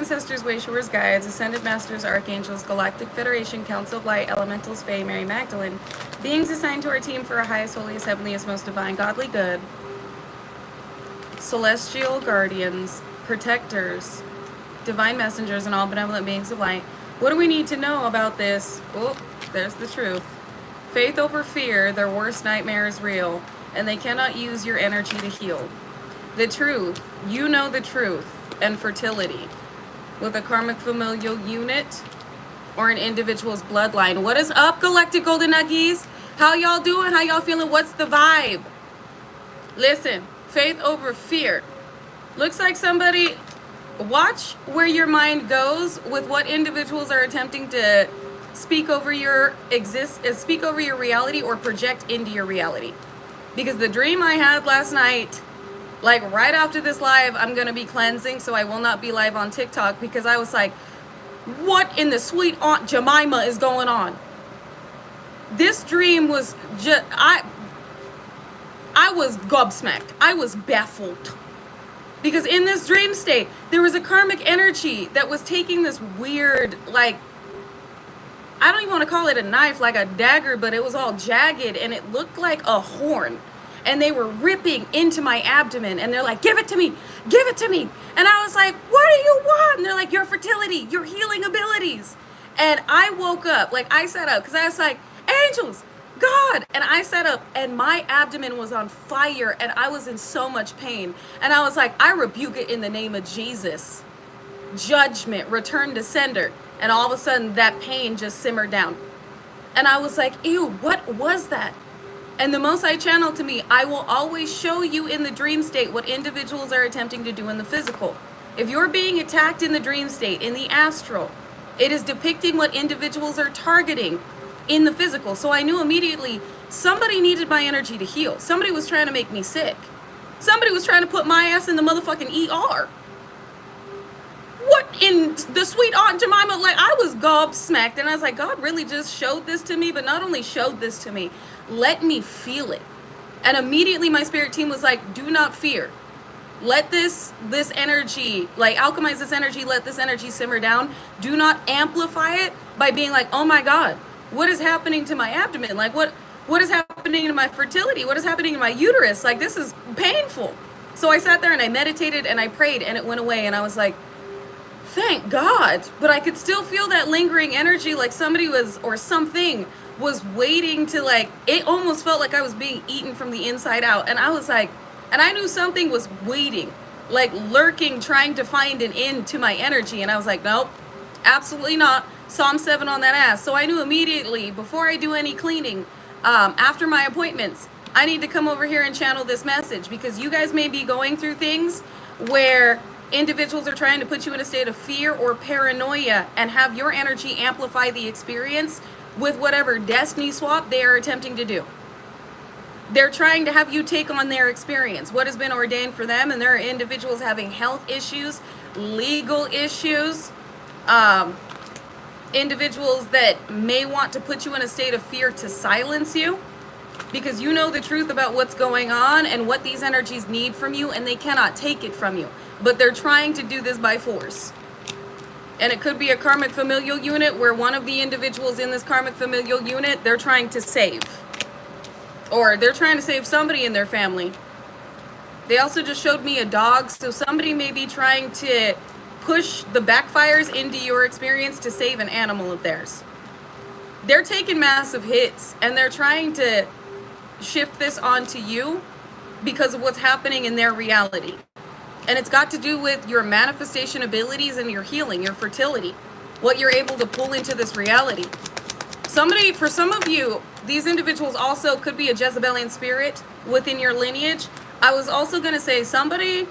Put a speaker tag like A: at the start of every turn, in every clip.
A: ancestors, Wayshores, guides, ascended masters, archangels, galactic federation, council of light, elementals, fae, Mary Magdalene, beings assigned to our team for our highest, holiest, heavenliest, most divine, godly good, celestial guardians, protectors, divine messengers, and all benevolent beings of light. What do we need to know about this? Oh, there's the truth. Faith over fear, their worst nightmare is real, and they cannot use your energy to heal. The truth, you know the truth, and fertility with a karmic familial unit or an individual's bloodline. What is up, Galactic Golden Nuggies? How y'all doing? How y'all feeling? What's the vibe? Listen, faith over fear. Looks like somebody, watch where your mind goes with what individuals are attempting to speak over your reality or project into your reality. Because the dream I had last night, like right after this live, I'm going to be cleansing, so I will not be live on TikTok, because I was like, what in the sweet Aunt Jemima is going on? This dream was just, I was gobsmacked. I was baffled. Because in this dream state, there was a karmic energy that was taking this weird, like, I don't even want to call it a knife, like a dagger, but it was all jagged and it looked like a horn. And they were ripping into my abdomen, and they're like, give it to me, give it to me. And I was like, what do you want? And they're like, your fertility, your healing abilities. And I woke up, like I sat up, because I was like, angels, God. And I sat up, and my abdomen was on fire, and I was in so much pain. And I was like, I rebuke it in the name of Jesus. Judgment, return to sender. And all of a sudden, that pain just simmered down. And I was like, ew, what was that? And the most I channeled to me, I will always show you in the dream state what individuals are attempting to do in the physical. If you're being attacked in the dream state, in the astral, it is depicting what individuals are targeting in the physical. So I knew immediately somebody needed my energy to heal. Somebody was trying to make me sick. Somebody was trying to put my ass in the motherfucking ER. What in the sweet Aunt Jemima? Like, I was gobsmacked, and I was like, God really just showed this to me, but not only showed this to me, let me feel it. And immediately my spirit team was like, do not fear. Let this energy, like, alchemize this energy, let this energy simmer down. Do not amplify it by being like, oh my God, what is happening to my abdomen? Like, what is happening to my fertility? What is happening to my uterus? Like, this is painful. So I sat there and I meditated and I prayed, and it went away, and I was like, thank God. But I could still feel that lingering energy, like somebody was, or something was waiting to, like, it almost felt like I was being eaten from the inside out. And I was like, and I knew something was waiting, like lurking, trying to find an end to my energy. And I was like, nope, absolutely not. Psalm 7 on that ass. So I knew immediately, before I do any cleaning, after my appointments, I need to come over here and channel this message, because you guys may be going through things where individuals are trying to put you in a state of fear or paranoia and have your energy amplify the experience with whatever destiny swap they are attempting to do. They're trying to have you take on their experience, what has been ordained for them, and there are individuals having health issues, legal issues, individuals that may want to put you in a state of fear to silence you, because you know the truth about what's going on and what these energies need from you, and they cannot take it from you. But they're trying to do this by force. And it could be a karmic familial unit where one of the individuals in this karmic familial unit, they're trying to save. Or they're trying to save somebody in their family. They also just showed me a dog, so somebody may be trying to push the backfires into your experience to save an animal of theirs. They're taking massive hits, and they're trying to shift this onto you because of what's happening in their reality. And it's got to do with your manifestation abilities and your healing, your fertility, what you're able to pull into this reality. For some of you, these individuals also could be a Jezebelian spirit within your lineage. I was also going to say, somebody,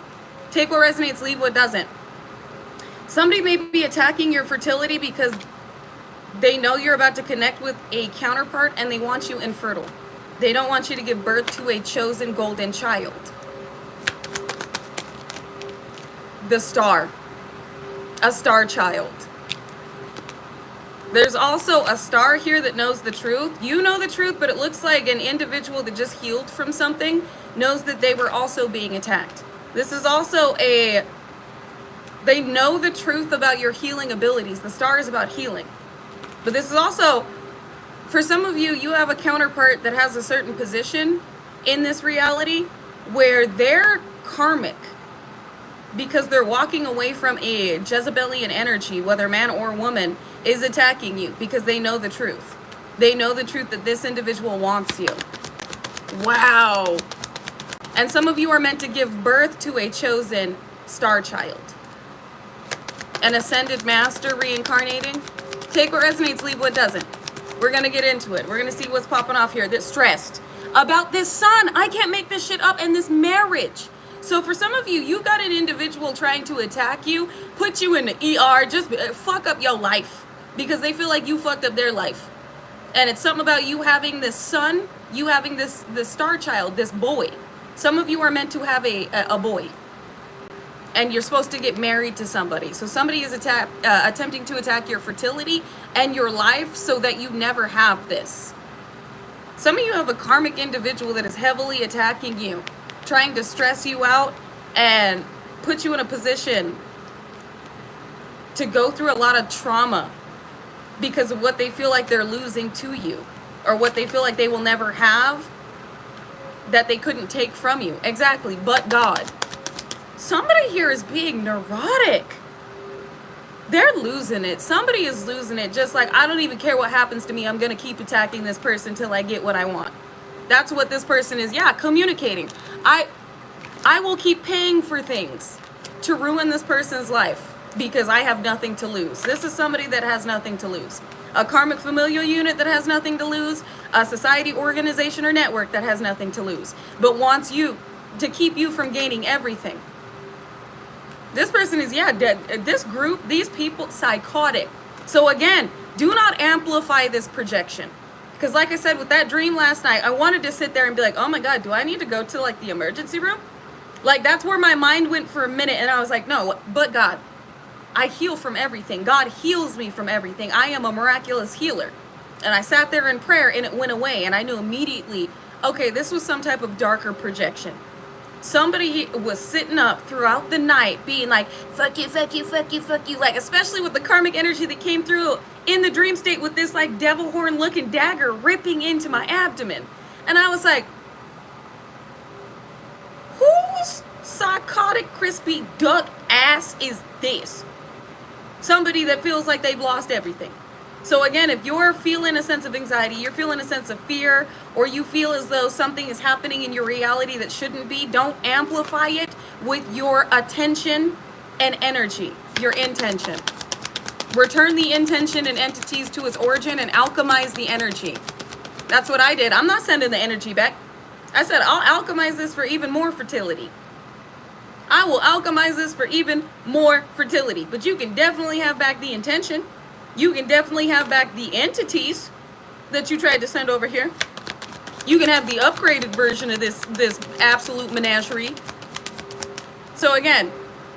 A: take what resonates, leave what doesn't. Somebody may be attacking your fertility because they know you're about to connect with a counterpart and they want you infertile. They don't want you to give birth to a chosen golden child. The star. A star child. There's also a star here that knows the truth. You know the truth, but it looks like an individual that just healed from something knows that they were also being attacked. This is also a They know the truth about your healing abilities. The star is about healing. But this is also, for some of you, you have a counterpart that has a certain position in this reality where they're karmic because they're walking away from a Jezebelian energy, whether man or woman, is attacking you because they know the truth. They know the truth that this individual wants you. Wow. And some of you are meant to give birth to a chosen star child. An ascended master reincarnating. Take what resonates, leave what doesn't. We're going to get into it. We're going to see what's popping off here. That's stressed about this son. I can't make this shit up, and this marriage. So for some of you, you've got an individual trying to attack you, put you in the ER, just fuck up your life because they feel like you fucked up their life. And it's something about you having this son, you having this star child, this boy. Some of you are meant to have a boy. And you're supposed to get married to somebody. So somebody is attempting to attack your fertility and your life so that you never have this. Some of you have a karmic individual that is heavily attacking you, trying to stress you out and put you in a position to go through a lot of trauma because of what they feel like they're losing to you or what they feel like they will never have that they couldn't take from you. Exactly, but God. Somebody here is being neurotic. They're losing it. Somebody is losing it. Just like, I don't even care what happens to me. I'm going to keep attacking this person till I get what I want. That's what this person is. Yeah, communicating. I will keep paying for things to ruin this person's life because I have nothing to lose. This is somebody that has nothing to lose. A karmic familial unit that has nothing to lose. A society, organization, or network that has nothing to lose. But wants you to keep you from gaining everything. This person is, this group, these people, psychotic. So again, do not amplify this projection. Because like I said, with that dream last night, I wanted to sit there and be like, oh my God, do I need to go to like the emergency room? Like that's where my mind went for a minute. And I was like, no, but God, I heal from everything. God heals me from everything. I am a miraculous healer. And I sat there in prayer and it went away. And I knew immediately, okay, this was some type of darker projection. Somebody was sitting up throughout the night being like, fuck you, fuck you, fuck you, fuck you. Like, especially with the karmic energy that came through in the dream state with this like devil horn looking dagger ripping into my abdomen. And I was like, whose psychotic crispy duck ass is this? Somebody that feels like they've lost everything. So again, if you're feeling a sense of anxiety, you're feeling a sense of fear, or you feel as though something is happening in your reality that shouldn't be, don't amplify it with your attention and energy, your intention. Return the intention and entities to its origin and alchemize the energy. That's what I did. I'm not sending the energy back. I said, I'll alchemize this for even more fertility. I will alchemize this for even more fertility. But you can definitely have back the intention. You can definitely have back the entities that you tried to send over here. You can have the upgraded version of this absolute menagerie. So again,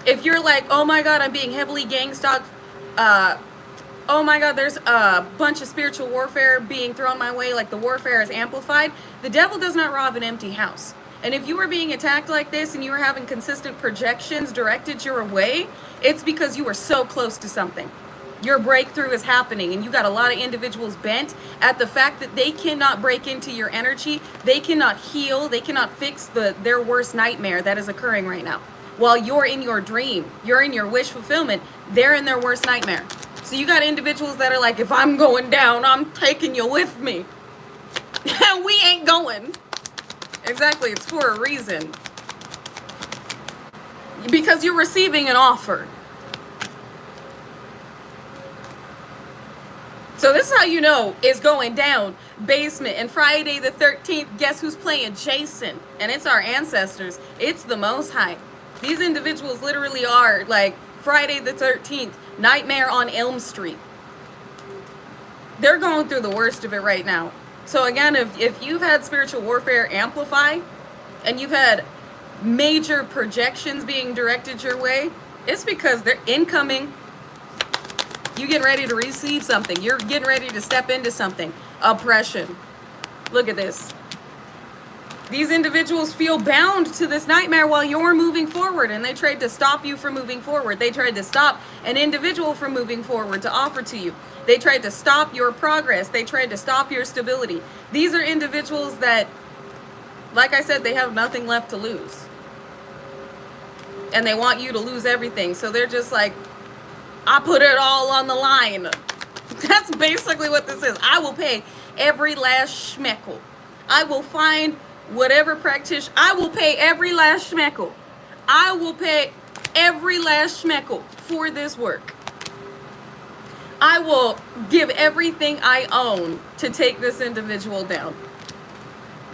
A: if you're like, oh my God, I'm being heavily gang stalked. Oh my God, there's a bunch of spiritual warfare being thrown my way. Like the warfare is amplified. The devil does not rob an empty house. And if you are being attacked like this and you are having consistent projections directed your way, it's because you are so close to something. Your breakthrough is happening and you got a lot of individuals bent at the fact that they cannot break into your energy. They cannot heal. They cannot fix their worst nightmare that is occurring right now. While you're in your dream, you're in your wish fulfillment, they're in their worst nightmare. So you got individuals that are like, if I'm going down, I'm taking you with me. We ain't going. Exactly, it's for a reason. Because you're receiving an offer. So this is how you know it's going down. Basement. And Friday the 13th, guess who's playing? Jason. And it's our ancestors. It's the Most High. These individuals literally are like Friday the 13th, Nightmare on Elm Street. They're going through the worst of it right now. So again, if you've had spiritual warfare amplify and you've had major projections being directed your way, it's because they're incoming. You getting ready to receive something. You're getting ready to step into something. Oppression. Look at this. These individuals feel bound to this nightmare while you're moving forward, and they tried to stop you from moving forward. They tried to stop an individual from moving forward to offer to you. They tried to stop your progress. They tried to stop your stability. These are individuals that, like I said, they have nothing left to lose. And they want you to lose everything. So they're just like, I put it all on the line. That's basically what this is. I will pay every last schmeckle. I will find whatever practitioner. I will pay every last schmeckle. I will pay every last schmeckle for this work. I will give everything I own to take this individual down.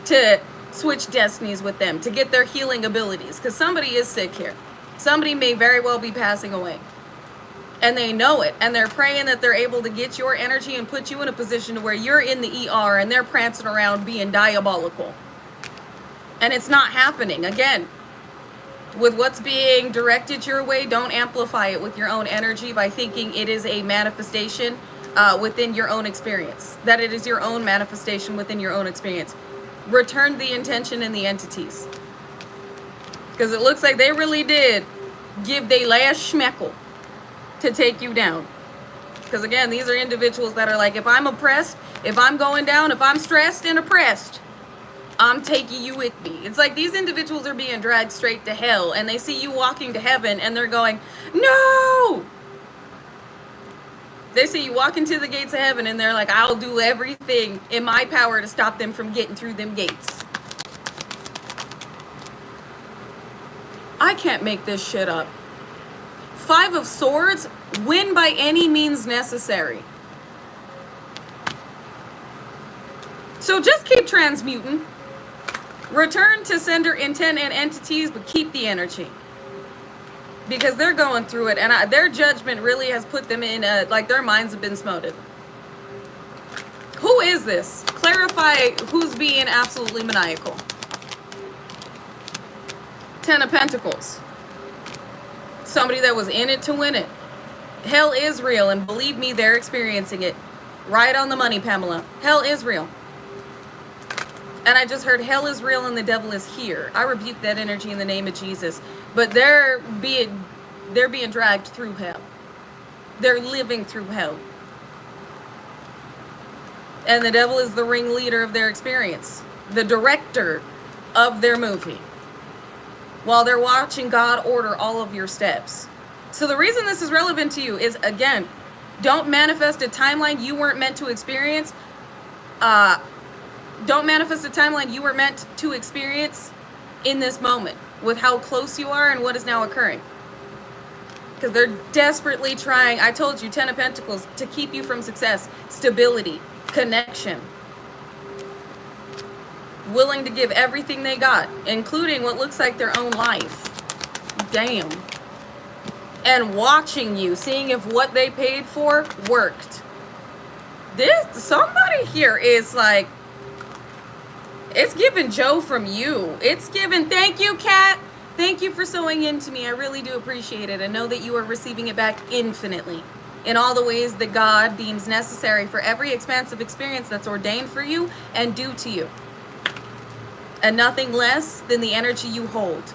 A: To switch destinies with them. To get their healing abilities. Because somebody is sick here. Somebody may very well be passing away. And they know it. And they're praying that they're able to get your energy and put you in a position to where you're in the ER and they're prancing around being diabolical. And it's not happening. Again, with what's being directed your way, don't amplify it with your own energy by thinking it is a manifestation within your own experience. That it is your own manifestation within your own experience. Return the intention and the entities. Because it looks like they really did give their last schmeckle to take you down. Because again, these are individuals that are like, if I'm oppressed, if I'm going down, if I'm stressed and oppressed, I'm taking you with me. It's like these individuals are being dragged straight to hell and they see you walking to heaven and they're going, no! They see you walk into the gates of heaven and they're like, I'll do everything in my power to stop them from getting through them gates. I can't make this shit up. 5 of Swords, win by any means necessary. So just keep transmuting. Return to sender intent and entities, but keep the energy. Because they're going through it, and their judgment really has put them in, like their minds have been smoted. Who is this? Clarify who's being absolutely maniacal. 10 of Pentacles. Somebody that was in it to win it. Hell is real, and believe me, they're experiencing it. Right on the money, Pamela. Hell is real. And I just heard hell is real and the devil is here. I rebuke that energy in the name of Jesus. But they're being dragged through hell. They're living through hell. And the devil is the ringleader of their experience. The director of their movie. While they're watching God order all of your steps. So the reason this is relevant to you is, again, don't manifest a timeline you weren't meant to experience. Don't manifest a timeline you were meant to experience in this moment with how close you are and what is now occurring. Because they're desperately trying, I told you, 10 of Pentacles, to keep you from success, stability, connection. Willing to give everything they got, including what looks like their own life. Damn. And watching you, seeing if what they paid for worked. Somebody here is like, it's giving Joe from you. It's giving, thank you, Kat. Thank you for sewing into me. I really do appreciate it. I know that you are receiving it back infinitely in all the ways that God deems necessary for every expansive experience that's ordained for you and due to you. And nothing less than the energy you hold.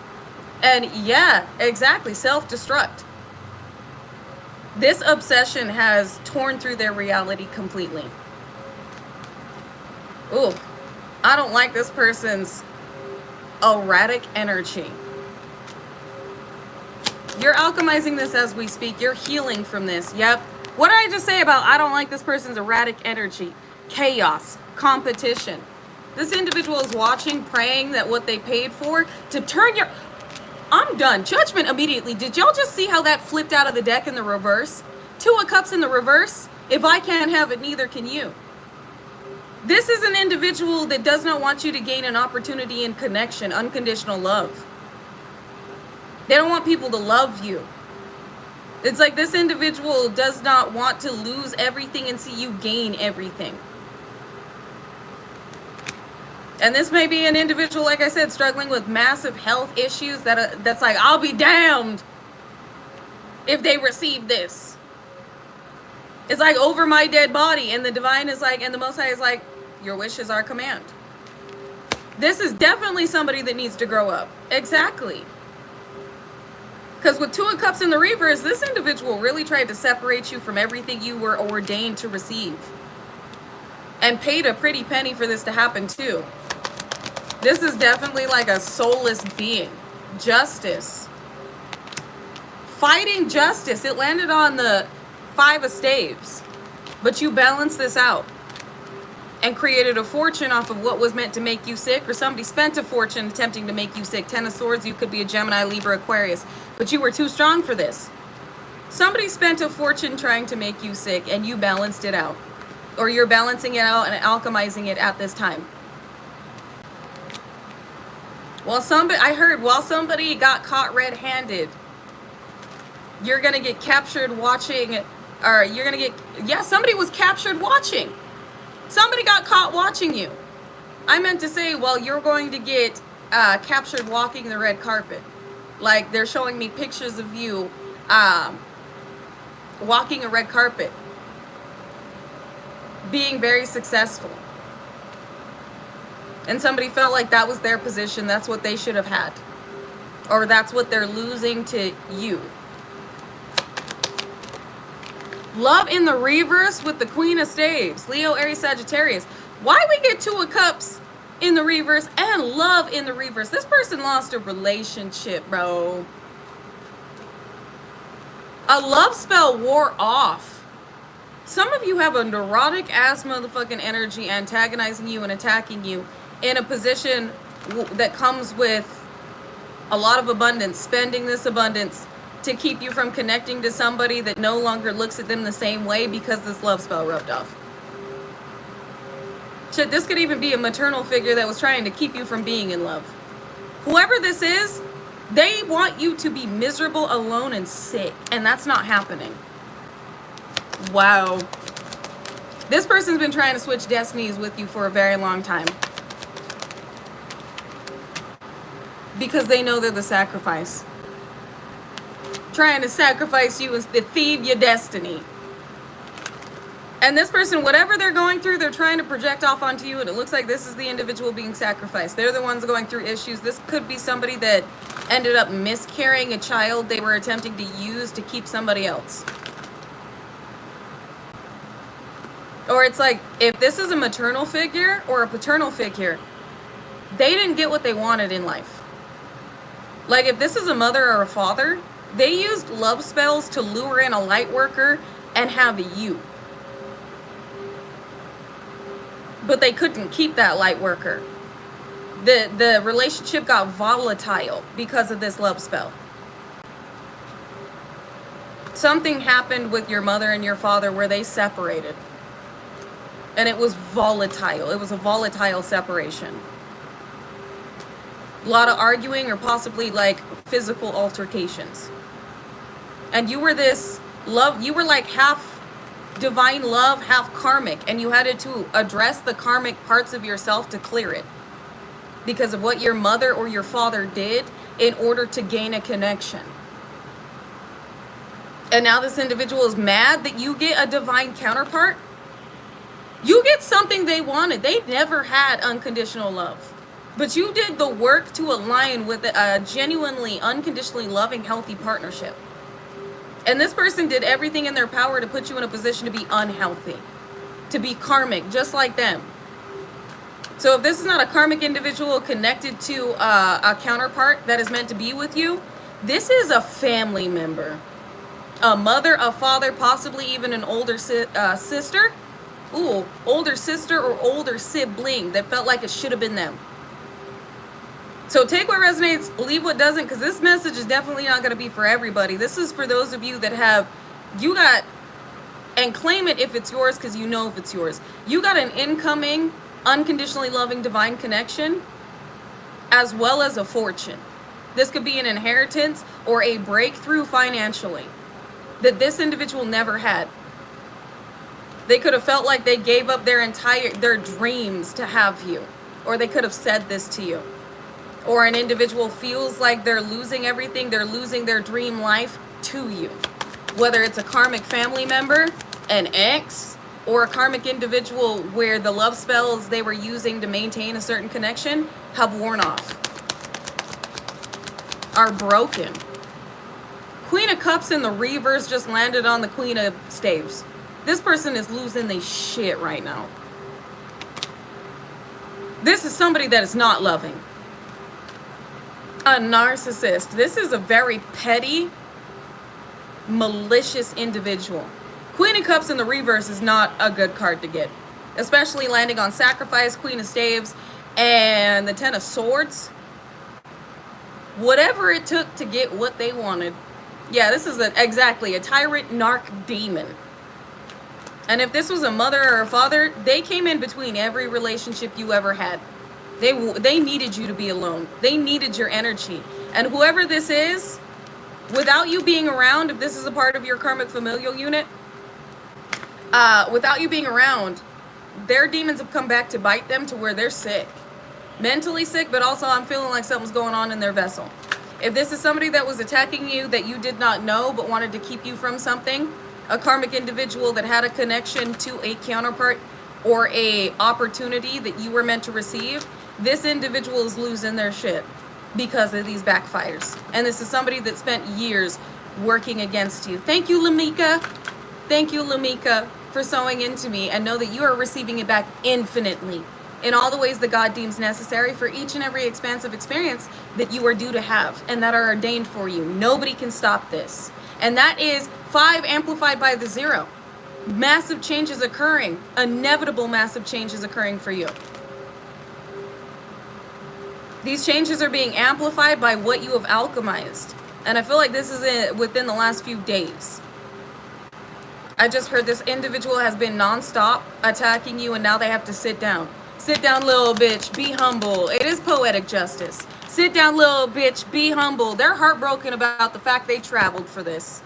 A: And yeah, exactly, self-destruct. This obsession has torn through their reality completely. Ooh. I don't like this person's erratic energy. You're alchemizing this as we speak. You're healing from this. Yep. What did I just say about I don't like this person's erratic energy? Chaos. Competition. This individual is watching, praying that what they paid for to turn your... I'm done. Judgment immediately. Did y'all just see how that flipped out of the deck in the reverse? 2 of Cups in the reverse. If I can't have it, neither can you. This is an individual that does not want you to gain an opportunity in connection, unconditional love. They don't want people to love you. It's like this individual does not want to lose everything and see you gain everything. And this may be an individual, like I said, struggling with massive health issues that's like, I'll be damned if they receive this. It's like over my dead body, and the divine is like, and the Most High is like, your wish is our command. This is definitely somebody that needs to grow up. Exactly. Because with Two of Cups in the reverse, this individual really tried to separate you from everything you were ordained to receive. And paid a pretty penny for this to happen too. This is definitely like a soulless being. Justice. Fighting justice. It landed on the 5 of Staves. But you balanced this out. And created a fortune off of what was meant to make you sick. Or somebody spent a fortune attempting to make you sick. 10 of Swords, you could be a Gemini, Libra, Aquarius. But you were too strong for this. Somebody spent a fortune trying to make you sick. And you balanced it out. Or you're balancing it out and alchemizing it at this time. While somebody got caught red-handed, you're gonna get captured watching, or you're gonna get, yeah, somebody was captured watching. Somebody got caught watching you. I meant to say, well, you're going to get captured walking the red carpet. Like, they're showing me pictures of you walking a red carpet. Being very successful. And somebody felt like that was their position. That's what they should have had. Or that's what they're losing to you. Love in the reverse with the Queen of Staves. Leo, Aries, Sagittarius. Why we get Two of Cups in the reverse and love in the reverse? This person lost a relationship, bro. A love spell wore off. Some of you have a neurotic ass motherfucking energy antagonizing you and attacking you in a position that comes with a lot of abundance, spending this abundance to keep you from connecting to somebody that no longer looks at them the same way because this love spell rubbed off. Shit, this could even be a maternal figure that was trying to keep you from being in love. Whoever this is, they want you to be miserable, alone, and sick, and that's not happening. Wow. This person's been trying to switch destinies with you for a very long time. Because they know they're the sacrifice. Trying to sacrifice you is to thieve your destiny. And this person, whatever they're going through, they're trying to project off onto you, and it looks like this is the individual being sacrificed. They're the ones going through issues. This could be somebody that ended up miscarrying a child they were attempting to use to keep somebody else. Or it's like, if this is a maternal figure or a paternal figure, they didn't get what they wanted in life. Like, if this is a mother or a father, they used love spells to lure in a light worker and have you. But they couldn't keep that light worker. The relationship got volatile because of this love spell. Something happened with your mother and your father where they separated. And it was volatile. It was a volatile separation. A lot of arguing or possibly like physical altercations. And you were this love, you were like half divine love, half karmic. And you had to address the karmic parts of yourself to clear it. Because of what your mother or your father did in order to gain a connection. And now this individual is mad that you get a divine counterpart. You get something they wanted. They never had unconditional love. But you did the work to align with a genuinely, unconditionally loving, healthy partnership. And this person did everything in their power to put you in a position to be unhealthy. To be karmic, just like them. So if this is not a karmic individual connected to a counterpart that is meant to be with you, this is a family member. A mother, a father, possibly even an older sister. Ooh, older sister or older sibling that felt like it should have been them. So take what resonates, leave what doesn't, because this message is definitely not going to be for everybody. This is for those of you that have, you got, and claim it if it's yours, because you know if it's yours. You got an incoming, unconditionally loving divine connection, as well as a fortune. This could be an inheritance or a breakthrough financially that this individual never had. They could have felt like they gave up their dreams to have you. Or they could have said this to you. Or an individual feels like they're losing everything, they're losing their dream life to you. Whether it's a karmic family member, an ex, or a karmic individual where the love spells they were using to maintain a certain connection have worn off, are broken. Queen of Cups in the reverse just landed on the Queen of Staves. This person is losing their shit right now. This is somebody that is not loving. A narcissist. This is a very petty, malicious individual. Queen of Cups in the reverse is not a good card to get, especially landing on Sacrifice, Queen of Staves, and the Ten of Swords. Whatever it took to get what they wanted. Yeah, this is exactly a tyrant, narc, demon. And if this was a mother or a father, they came in between every relationship you ever had. They needed you to be alone. They needed your energy. And whoever this is, without you being around, if this is a part of your karmic familial unit, without you being around, their demons have come back to bite them to where they're sick. Mentally sick, but also I'm feeling like something's going on in their vessel. If this is somebody that was attacking you that you did not know but wanted to keep you from something, a karmic individual that had a connection to a counterpart or a opportunity that you were meant to receive, this individual is losing their shit because of these backfires. And this is somebody that spent years working against you. Thank you, Lamika. Thank you, Lamika, for sewing into me, and know that you are receiving it back infinitely in all the ways that God deems necessary for each and every expansive experience that you are due to have and that are ordained for you. Nobody can stop this. And that is 5 amplified by the 0. Massive changes occurring. Inevitable massive changes occurring for you. These changes are being amplified by what you have alchemized. And I feel like this is within the last few days. I just heard this individual has been nonstop attacking you, and now they have to sit down. Sit down, little bitch. Be humble. It is poetic justice. Sit down, little bitch. Be humble. They're heartbroken about the fact they traveled for this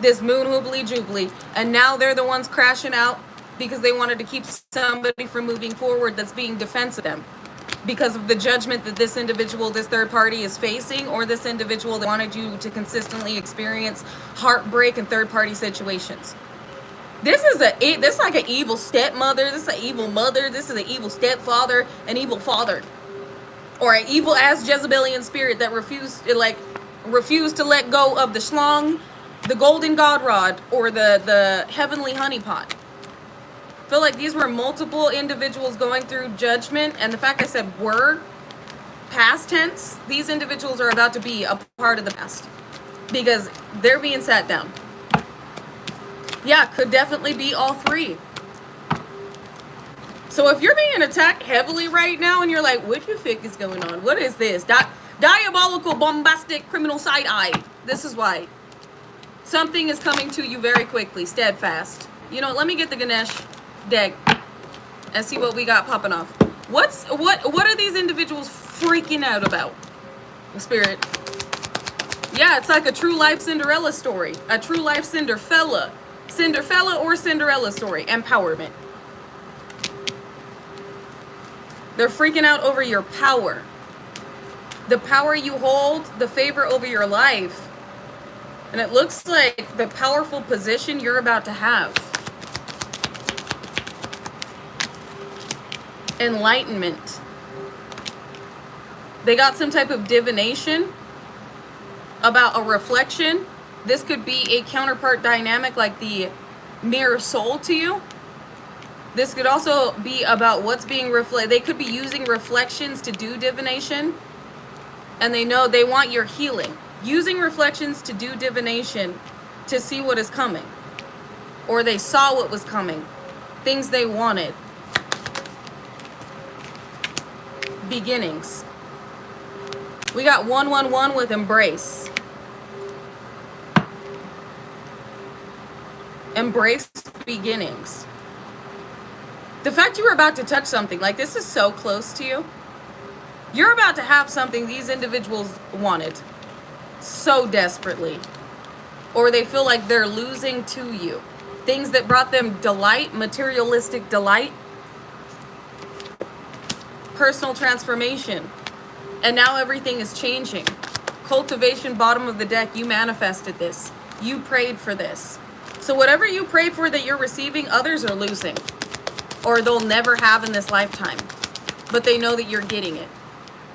A: moon hoobly jubilee, and now they're the ones crashing out because they wanted to keep somebody from moving forward that's being defensive of them because of the judgment that this individual, this third party, is facing, or this individual that wanted you to consistently experience heartbreak and third party situations. This is like an evil stepmother. This is an evil mother. This is an evil stepfather, an evil father, or an evil ass Jezebelian spirit that refused to let go of the schlong, the golden god rod, or the heavenly honeypot. I feel like these were multiple individuals going through judgment, and the fact I said were past tense, these individuals are about to be a part of the past because they're being sat down. Yeah, could definitely be all 3. So if you're being attacked heavily right now and you're like, what the fuck is going on? What is this? Diabolical, bombastic, criminal side eye. This is why. Something is coming to you very quickly, steadfast. You know, let me get the Ganesh deck and see what we got popping off. What are these individuals freaking out about? The spirit. Yeah, it's like a true life Cinderella story. A true life Cinderfella or Cinderella story. Empowerment. They're freaking out over your power. The power you hold, the favor over your life. And it looks like the powerful position you're about to have. Enlightenment. They got some type of divination about a reflection. This could be a counterpart dynamic like the mirror soul to you. This could also be about what's being reflected. They could be using reflections to do divination. And they know they want your healing. Using reflections to do divination to see what is coming. Or they saw what was coming. Things they wanted. Beginnings. We got 111 with embrace. Embrace beginnings. The fact you were about to touch something, like this is so close to you. You're about to have something these individuals wanted so desperately. Or they feel like they're losing to you. Things that brought them delight, materialistic delight. Personal transformation. And now everything is changing. Cultivation, bottom of the deck, you manifested this. You prayed for this. So whatever you pray for that you're receiving, others are losing, or they'll never have in this lifetime, but they know that you're getting it.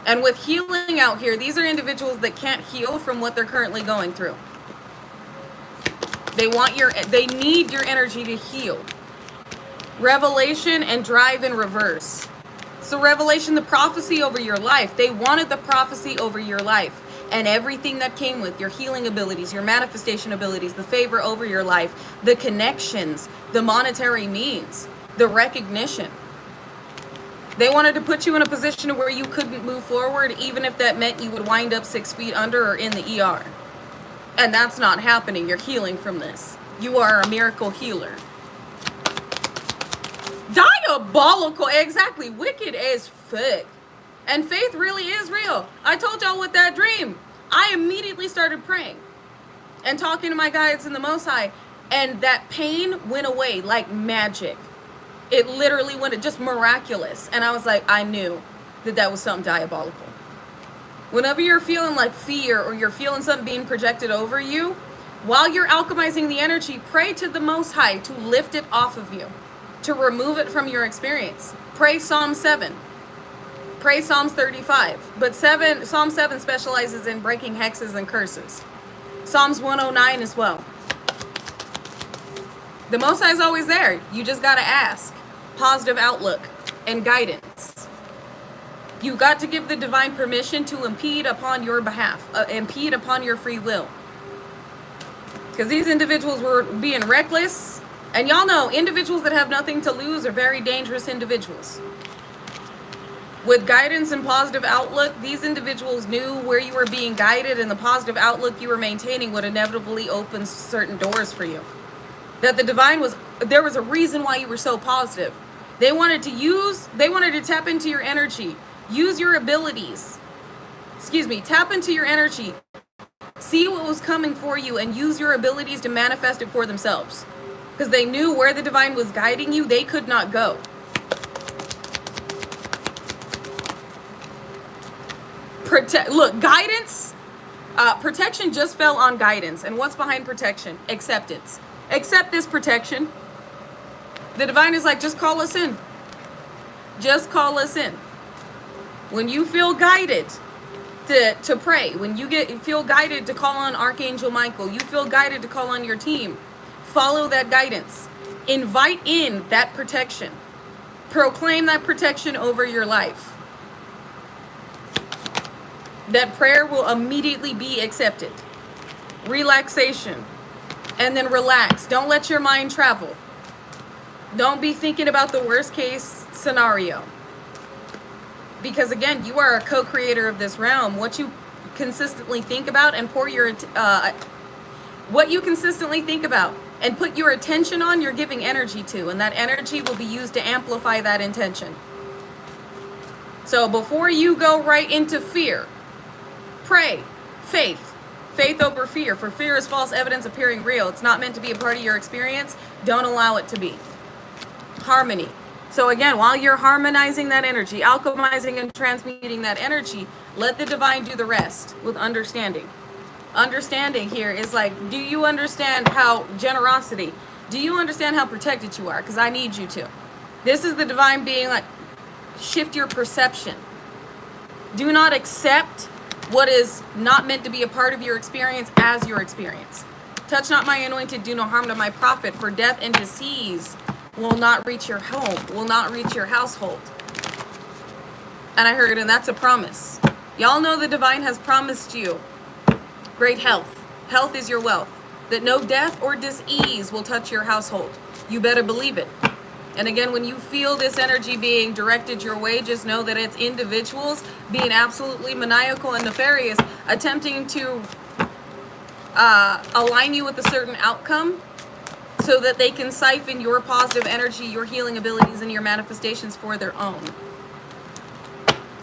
A: And with healing out here, these are individuals that can't heal from what they're currently going through. They need your energy to heal. Revelation and drive in reverse. So revelation, the prophecy over your life. They wanted the prophecy over your life and everything that came with your healing abilities, your manifestation abilities, the favor over your life, the connections, the monetary means, the recognition. They wanted to put you in a position where you couldn't move forward, even if that meant you would wind up 6 feet under or in the ER. And that's not happening. You're healing from this. You are a miracle healer. Diabolical, exactly. Wicked as fuck. And faith really is real. I told y'all with that dream. I immediately started praying and talking to my guides in the Most High. And that pain went away like magic. It literally went, just miraculous. And I was like, I knew that that was something diabolical. Whenever you're feeling like fear or you're feeling something being projected over you, while you're alchemizing the energy, pray to the Most High to lift it off of you, to remove it from your experience. Pray Psalm 7. Pray Psalms 35. But Psalm 7 specializes in breaking hexes and curses. Psalms 109 as well. The Most High is always there. You just got to ask. Positive outlook and guidance. You got to give the divine permission to impede upon your behalf, impede upon your free will. Because these individuals were being reckless. And y'all know, individuals that have nothing to lose are very dangerous individuals. With guidance and positive outlook, these individuals knew where you were being guided, and the positive outlook you were maintaining would inevitably open certain doors for you. That the divine there was a reason why you were so positive. They wanted to tap into your energy, use your abilities. Tap into your energy, see what was coming for you, and use your abilities to manifest it for themselves. Because they knew where the divine was guiding you, they could not go. Look, guidance, protection just fell on guidance. And what's behind protection? Acceptance. Accept this protection. The divine is like, just call us in. Just call us in. When you feel guided to pray, when you feel guided to call on Archangel Michael, you feel guided to call on your team, follow that guidance. Invite in that protection. Proclaim that protection over your life. That prayer will immediately be accepted. Relaxation. And then relax. Don't let your mind travel. Don't be thinking about the worst case scenario. Because again, you are a co-creator of this realm. What you consistently think about and what you consistently think about and put your attention on, you're giving energy to, and that energy will be used to amplify that intention. So before you go right into fear, pray. Faith over fear. For fear is false evidence appearing real. It's not meant to be a part of your experience. Don't allow it to be. Harmony. So again, while you're harmonizing that energy, alchemizing and transmuting that energy, let the divine do the rest with understanding. Understanding here is like, do you understand how generosity? Do you understand how protected you are? Because I need you to. This is the divine being like, shift your perception. Do not accept what is not meant to be a part of your experience as your experience. Touch not my anointed, do no harm to my prophet, for death and disease will not reach your home, will not reach your household. And I heard, and that's a promise. Y'all know the divine has promised you great health. Health is your wealth. That no death or disease will touch your household. You better believe it. And again, when you feel this energy being directed your way, just know that it's individuals being absolutely maniacal and nefarious, attempting to align you with a certain outcome so that they can siphon your positive energy, your healing abilities, and your manifestations for their own.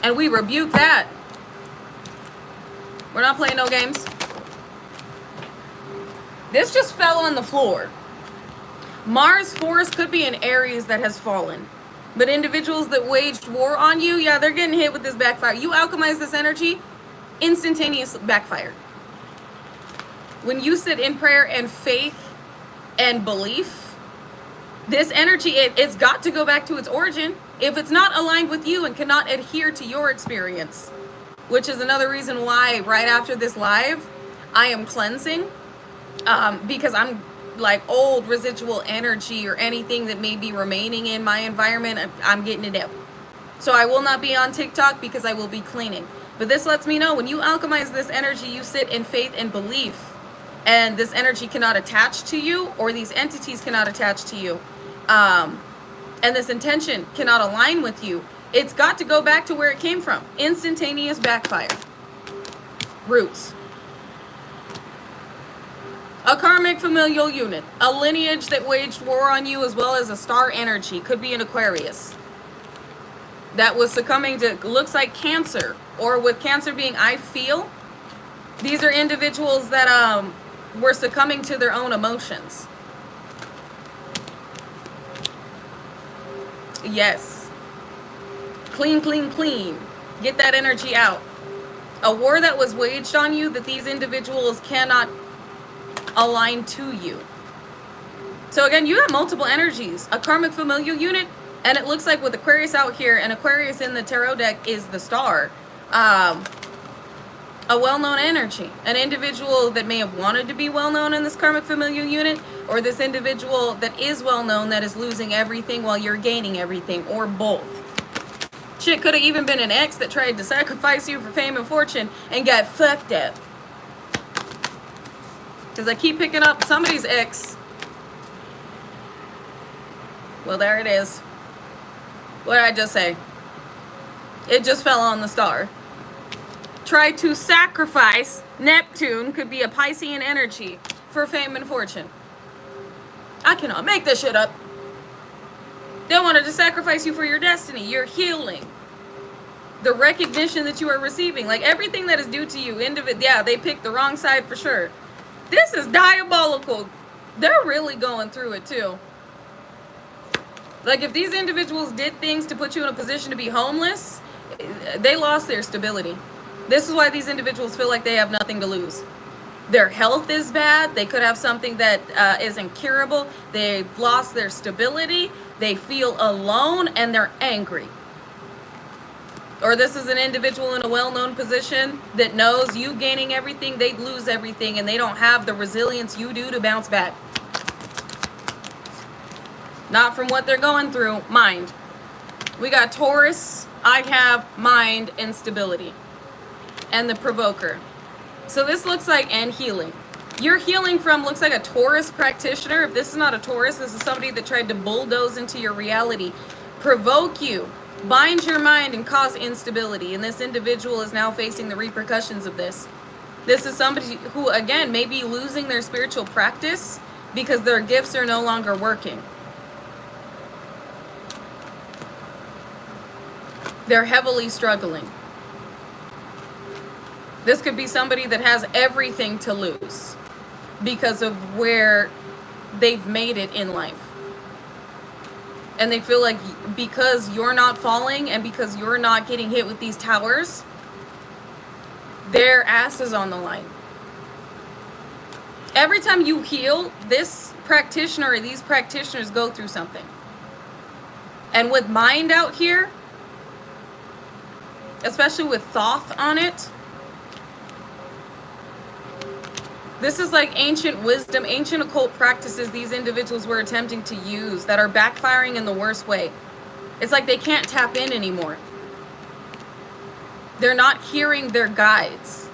A: And we rebuke that. We're not playing no games. This just fell on the floor. Mars force could be in Aries that has fallen. But individuals that waged war on you, yeah, they're getting hit with this backfire. You alchemize this energy, instantaneous backfire. When you sit in prayer and faith and belief, this energy, it's got to go back to its origin. If it's not aligned with you and cannot adhere to your experience, which is another reason why right after this live, I am cleansing, because I'm like old residual energy or anything that may be remaining in my environment, I'm getting it out. So I will not be on TikTok because I will be cleaning. But this lets me know when you alchemize this energy, you sit in faith and belief, and this energy cannot attach to you, or these entities cannot attach to you. And this intention cannot align with you. It's got to go back to where it came from. Instantaneous backfire. Roots. A karmic familial unit. A lineage that waged war on you, as well as a star energy. Could be an Aquarius. That was succumbing to, looks like Cancer. Or with Cancer being I feel. These are individuals that were succumbing to their own emotions. Yes. Clean, clean, clean. Get that energy out. A war that was waged on you that these individuals cannot align to you. So again, you have multiple energies. A karmic familial unit, and it looks like with Aquarius out here, and Aquarius in the tarot deck is the star. A well-known energy. An individual that may have wanted to be well-known in this karmic familial unit, or this individual that is well-known that is losing everything while you're gaining everything, or both. Shit, could have even been an ex that tried to sacrifice you for fame and fortune and got fucked up. Because I keep picking up somebody's ex. Well, there it is. What did I just say? It just fell on the star. Tried to sacrifice Neptune, could be a Piscean energy, for fame and fortune. I cannot make this shit up. They wanted to sacrifice you for your destiny, your healing, the recognition that you are receiving, like everything that is due to you. Yeah, they picked the wrong side for sure. This is diabolical. They're really going through it too. Like if these individuals did things to put you in a position to be homeless, they lost their stability. This is why these individuals feel like they have nothing to lose. Their health is bad. They could have something that is incurable. They've lost their stability. They feel alone and they're angry. Or this is an individual in a well-known position that knows you gaining everything, they'd lose everything, and they don't have the resilience you do to bounce back. Not from what they're going through. Mind. We got Taurus. I have mind and stability. And the provoker. So this looks like, and healing. You're healing from, looks like a Taurus practitioner. If this is not a Taurus, this is somebody that tried to bulldoze into your reality. Provoke you. Bind your mind and cause instability. And this individual is now facing the repercussions of this. This is somebody who, again, may be losing their spiritual practice because their gifts are no longer working. They're heavily struggling. This could be somebody that has everything to lose because of where they've made it in life. And they feel like because you're not falling and because you're not getting hit with these towers, their ass is on the line. Every time you heal, this practitioner or these practitioners go through something. And with mind out here, especially with Thoth on it, this is like ancient wisdom, ancient occult practices these individuals were attempting to use that are backfiring in the worst way. It's like they can't tap in anymore. They're not hearing their guides.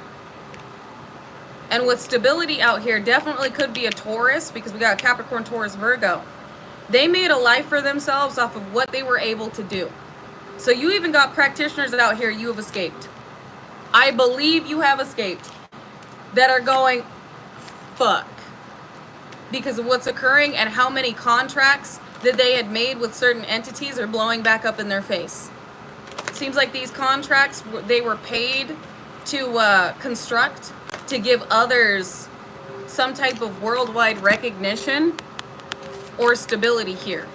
A: And with stability out here, definitely could be a Taurus because we got Capricorn, Taurus, Virgo. They made a life for themselves off of what they were able to do. So you even got practitioners out here, you have escaped. I believe you have escaped. That are going, fuck, because of what's occurring and how many contracts that they had made with certain entities are blowing back up in their face. Seems like these contracts, they were paid to construct to give others some type of worldwide recognition or stability here.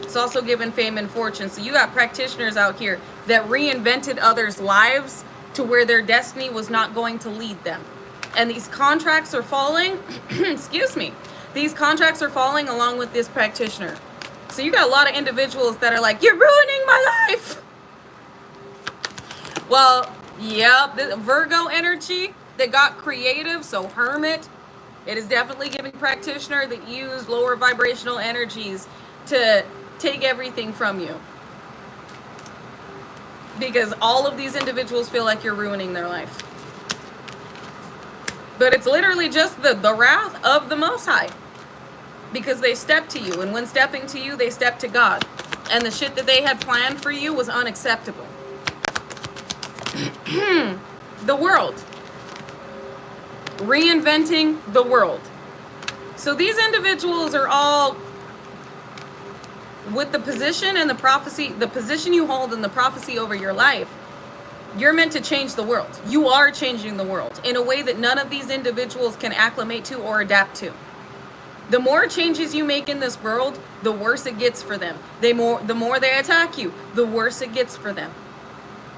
A: It's also given fame and fortune. So you got practitioners out here that reinvented others' lives to where their destiny was not going to lead them. And these contracts are falling, excuse me, These contracts are falling along with this practitioner. So you got a lot of individuals that are like, you're ruining my life. Well, yep, the Virgo energy that got creative, so Hermit, it is definitely giving practitioner that use lower vibrational energies to take everything from you. Because all of these individuals feel like you're ruining their life. But it's literally just the wrath of the Most High. Because they stepped to you, and when stepping to you, they stepped to God. And the shit that they had planned for you was unacceptable. The world. Reinventing the world. So these individuals are all, with the position and the prophecy, the position you hold and the prophecy over your life, you're meant to change the world. You are changing the world in a way that none of these individuals can acclimate to or adapt to. The more changes you make in this world, the worse it gets for them. The more they attack you, the worse it gets for them.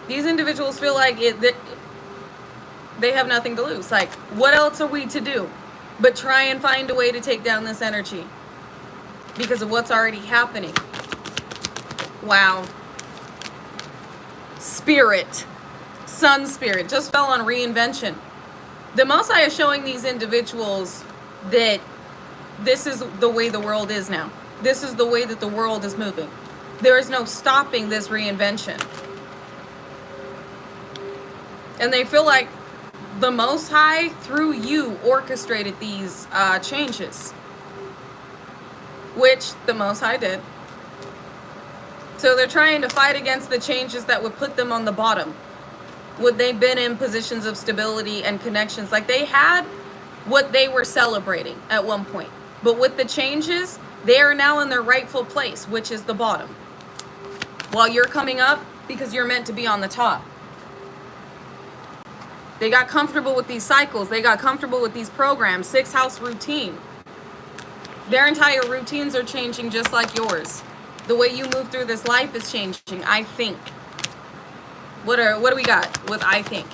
A: These individuals feel like they have nothing to lose. Like, what else are we to do but try and find a way to take down this energy because of what's already happening? Wow. Spirit, Sun Spirit, just fell on reinvention. The Most High is showing these individuals that this is the way the world is now. This is the way that the world is moving. There is no stopping this reinvention. And they feel like the Most High, through you, orchestrated these changes. Which the Most High did. So they're trying to fight against the changes that would put them on the bottom. Would they've been in positions of stability and connections. Like they had what they were celebrating at one point. But with the changes, they are now in their rightful place, which is the bottom. While you're coming up because you're meant to be on the top. They got comfortable with these cycles. They got comfortable with these programs. 6 house routine. Their entire routines are changing just like yours. The way you move through this life is changing, I think. What do we got with I think?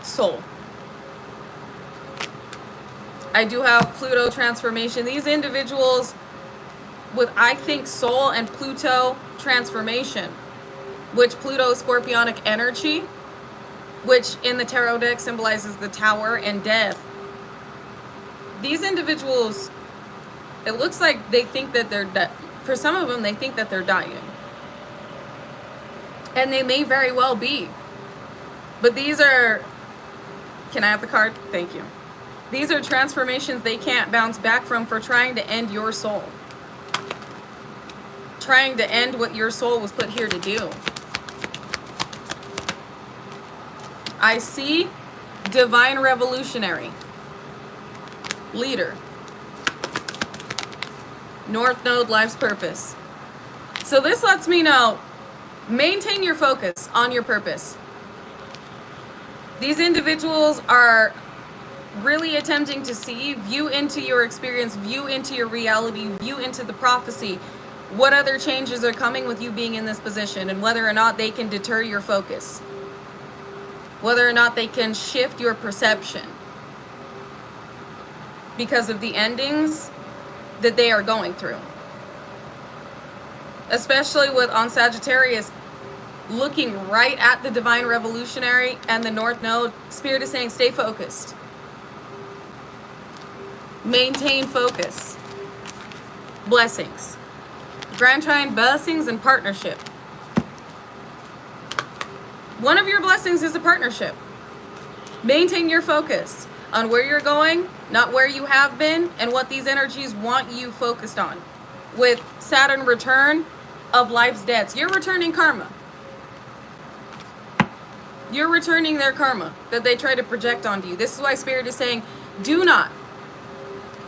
A: Soul. I do have Pluto transformation. These individuals with I think soul and Pluto transformation, which Pluto is scorpionic energy, which in the tarot deck symbolizes the tower and death. These individuals, it looks like they think that they're for some of them, they think that they're dying. And they may very well be. But these are, can I have the card? Thank you. These are transformations they can't bounce back from for trying to end your soul. Trying to end what your soul was put here to do. I see divine revolutionary. Leader. North Node, life's purpose. So this lets me know, maintain your focus on your purpose. These individuals are really attempting to see, view into your experience, view into your reality, view into the prophecy, what other changes are coming with you being in this position, and whether or not they can deter your focus. Whether or not they can shift your perception because of the endings that they are going through. Especially with on Sagittarius looking right at the divine revolutionary and the North Node, Spirit is saying stay focused. Maintain focus. Blessings. Grand Trine, blessings and partnership. One of your blessings is a partnership. Maintain your focus on where you're going, not where you have been, and what these energies want you focused on. With Saturn return of life's debts, you're returning karma. You're returning their karma that they try to project onto you. This is why Spirit is saying, do not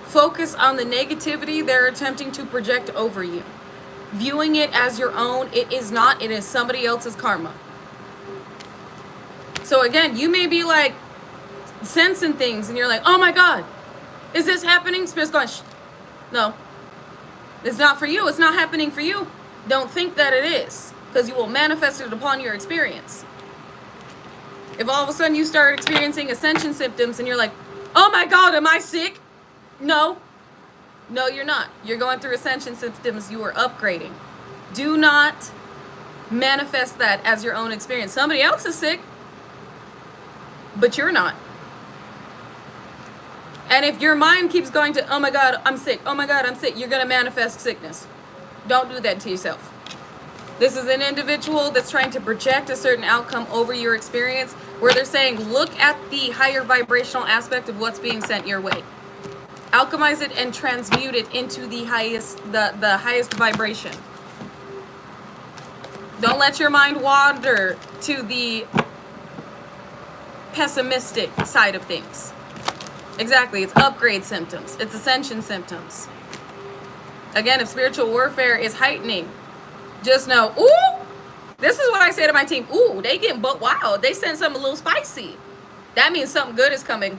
A: focus on the negativity they're attempting to project over you. Viewing it as your own, it is not, it is somebody else's karma. So again, you may be like sensing things and you're like, oh my God, is this happening? Spirit's going, shh. No, it's not for you. It's not happening for you. Don't think that it is, because you will manifest it upon your experience. If all of a sudden you start experiencing ascension symptoms and you're like, oh my God, am I sick? No, no, you're not. You're going through ascension symptoms. You are upgrading. Do not manifest that as your own experience. Somebody else is sick, but you're not. And if your mind keeps going to, oh my God, I'm sick. Oh my God, I'm sick. You're going to manifest sickness. Don't do that to yourself. This is an individual that's trying to project a certain outcome over your experience, where they're saying, look at the higher vibrational aspect of what's being sent your way. Alchemize it and transmute it into the highest vibration. Don't let your mind wander to the pessimistic side of things. Exactly, it's upgrade symptoms. It's ascension symptoms. Again, if spiritual warfare is heightening, just know, ooh, this is what I say to my team. Ooh, they getting but wow, they sent something a little spicy. That means something good is coming.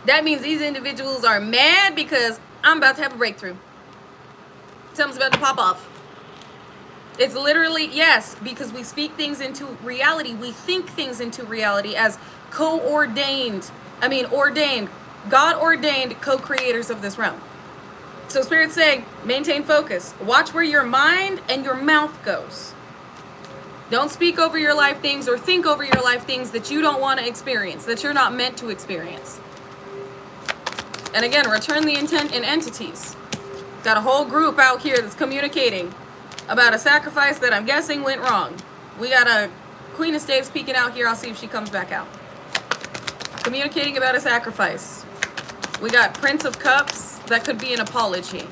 A: That means these individuals are mad because I'm about to have a breakthrough. Something's about to pop off. It's literally, yes, because we speak things into reality. We think things into reality as ordained, God-ordained co-creators of this realm. So Spirit's saying, maintain focus. Watch where your mind and your mouth goes. Don't speak over your life things or think over your life things that you don't want to experience, that you're not meant to experience. And again, return the intent in entities. Got a whole group out here that's communicating about a sacrifice that I'm guessing went wrong. We got a Queen of Staves peeking out here. I'll see if she comes back out. Communicating about a sacrifice. We got Prince of Cups. That could be an apology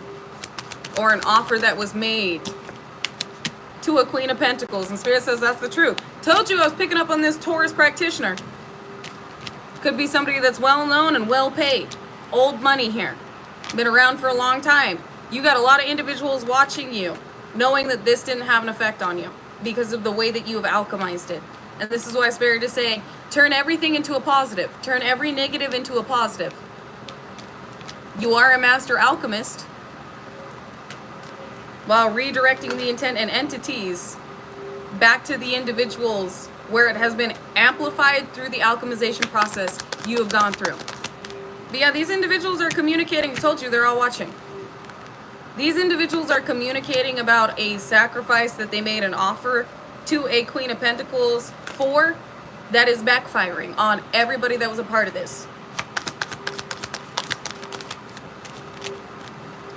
A: or an offer that was made to a Queen of Pentacles. And Spirit says that's the truth. Told you I was picking up on this Taurus practitioner. Could be somebody that's well known and well paid. Old money here. Been around for a long time. You got a lot of individuals watching you, knowing that this didn't have an effect on you because of the way that you have alchemized it. And this is why Spirit is saying, turn everything into a positive. Turn every negative into a positive. You are a master alchemist while redirecting the intent and entities back to the individuals where it has been amplified through the alchemization process you have gone through. But yeah, these individuals are communicating. I told you, they're all watching. These individuals are communicating about a sacrifice that they made an offer to a Queen of Pentacles for that is backfiring on everybody that was a part of this.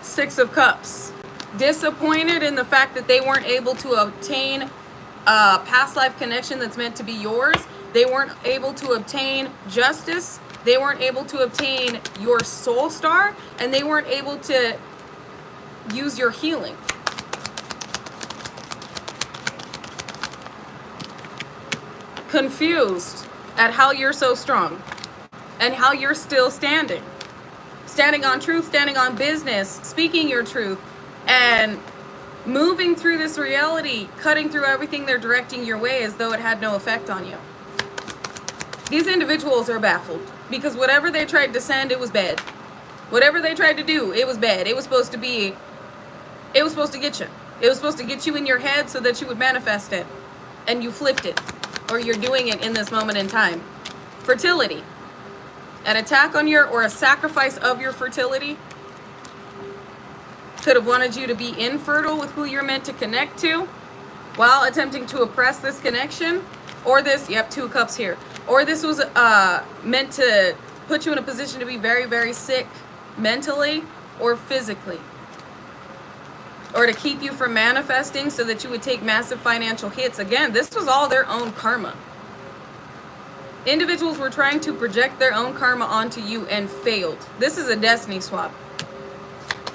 A: Six of Cups. Disappointed in the fact that they weren't able to obtain a past life connection that's meant to be yours. They weren't able to obtain justice. They weren't able to obtain your soul star. And they weren't able to use your healing. Confused at how you're so strong and how you're still standing. Standing on truth, standing on business, speaking your truth, and moving through this reality, cutting through everything they're directing your way as though it had no effect on you. These individuals are baffled because whatever they tried to send, it was bad. Whatever they tried to do, it was bad. It was supposed to get you. It was supposed to get you in your head so that you would manifest it, and you flipped it, or you're doing it in this moment in time. Fertility. An attack on your, or a sacrifice of your fertility could have wanted you to be infertile with who you're meant to connect to while attempting to oppress this connection. Or this, yep, 2 cups here. Or this was meant to put you in a position to be very, very sick mentally or physically. Or to keep you from manifesting so that you would take massive financial hits. Again, this was all their own karma. Individuals were trying to project their own karma onto you and failed. This is a destiny swap.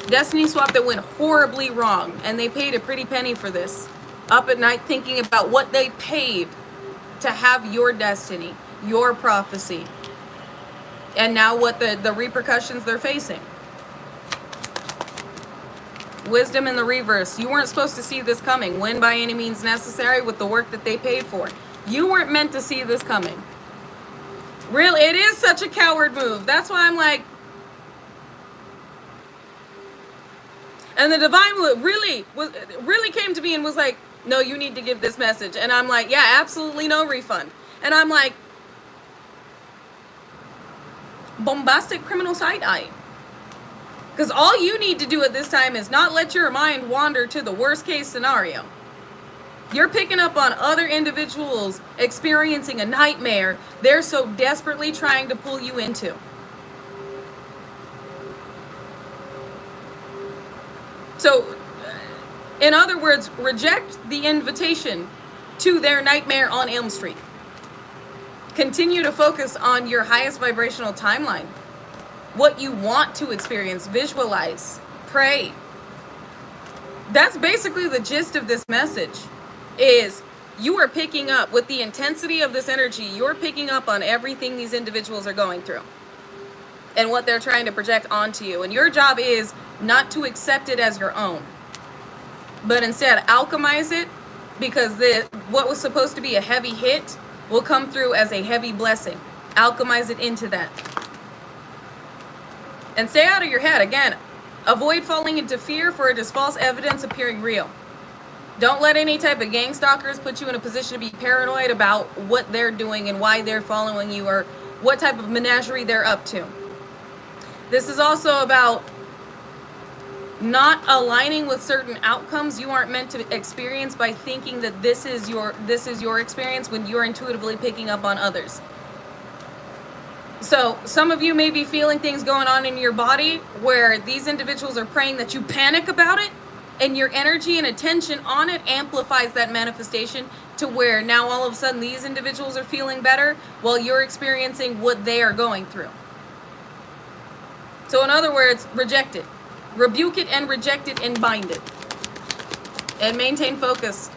A: Destiny swap that went horribly wrong, and they paid a pretty penny for this. Up at night thinking about what they paid to have your destiny, your prophecy, and now what the repercussions they're facing. Wisdom in the reverse. You weren't supposed to see this coming. When by any means necessary with the work that they paid for. You weren't meant to see this coming. Really, it is such a coward move. That's why I'm like, and the divine really came to me and was like, no, you need to give this message. And I'm like, yeah, absolutely no refund. And I'm like, bombastic criminal side eye. Because all you need to do at this time is not let your mind wander to the worst case scenario. You're picking up on other individuals experiencing a nightmare they're so desperately trying to pull you into. So, in other words, reject the invitation to their nightmare on Elm Street. Continue to focus on your highest vibrational timeline. What you want to experience, visualize, pray. That's basically the gist of this message. Is you are picking up with the intensity of this energy, you're picking up on everything these individuals are going through and what they're trying to project onto you. And your job is not to accept it as your own, but instead alchemize it, because what was supposed to be a heavy hit will come through as a heavy blessing. Alchemize it into that. And stay out of your head. Again, avoid falling into fear, for it is false evidence appearing real. Don't let any type of gang stalkers put you in a position to be paranoid about what they're doing and why they're following you or what type of menagerie they're up to. This is also about not aligning with certain outcomes you aren't meant to experience by thinking that this is your experience when you're intuitively picking up on others. So some of you may be feeling things going on in your body where these individuals are praying that you panic about it, and your energy and attention on it amplifies that manifestation to where now all of a sudden these individuals are feeling better while you're experiencing what they are going through. So in other words, reject it. Rebuke it and reject it and bind it. And maintain focus.